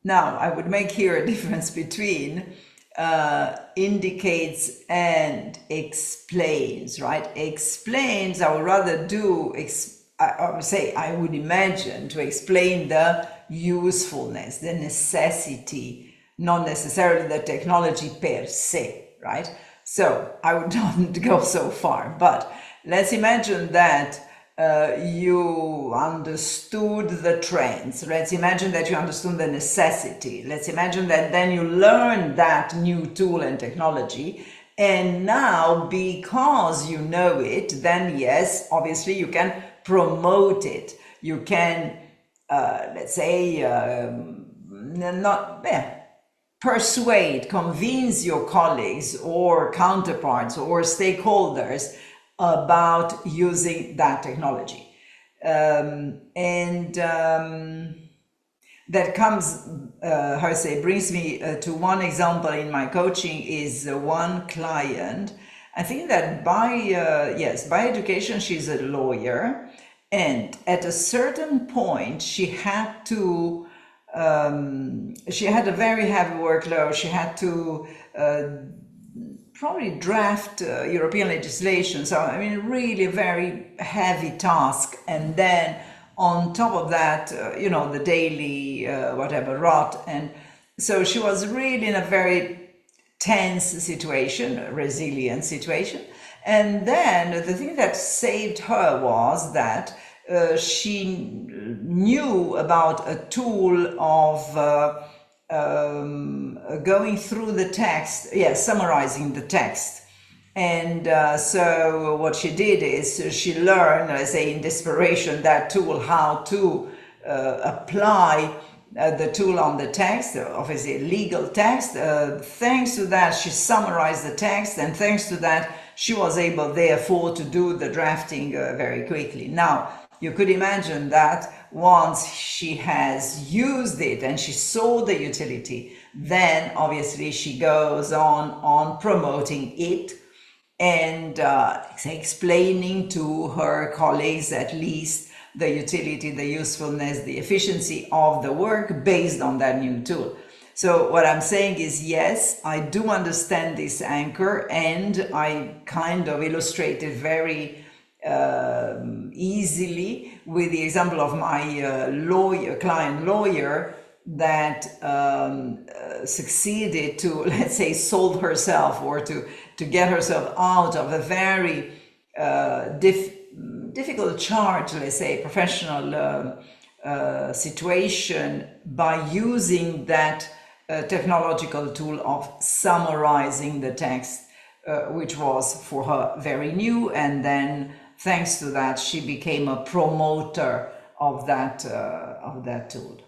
Now, I would make here a difference between indicates and explains, right? Explains, I would rather do, I would say, I would imagine to explain the usefulness, the necessity, not necessarily the technology per se, right? So I would not go so far, but let's imagine that you understood the trends. Let's imagine that you understood the necessity. Let's imagine that then you learned that new tool and technology, and now because you know it, then yes, obviously you can promote it. You can, let's say, persuade, convince your colleagues or counterparts or stakeholders about using that technology. That comes, how I say, brings me to one example in my coaching is one client. I think that by education, she's a lawyer. And at a certain point, she had to, she had a very heavy workload. She had to probably draft European legislation. So, I mean, really a very heavy task. And then on top of that, the daily whatever rot. And so she was really in a very tense situation, a resilient situation. And then the thing that saved her was that she knew about a tool of going through the text, summarizing the text. And so what she did is she learned, let's say in desperation, that tool, how to apply the tool on the text, obviously legal text. Thanks to that, she summarized the text, and thanks to that, she was able, therefore, to do the drafting very quickly. Now, you could imagine that once she has used it and she saw the utility, then obviously she goes on promoting it and explaining to her colleagues at least the utility, the usefulness, the efficiency of the work based on that new tool. So what I'm saying is, yes, I do understand this anchor, and I kind of illustrated very easily with the example of my client lawyer that succeeded to, let's say, solve herself or to get herself out of a very difficult charge, let's say, professional situation by using that technological tool of summarizing the text, which was for her very new, and then thanks to that she became a promoter of that tool.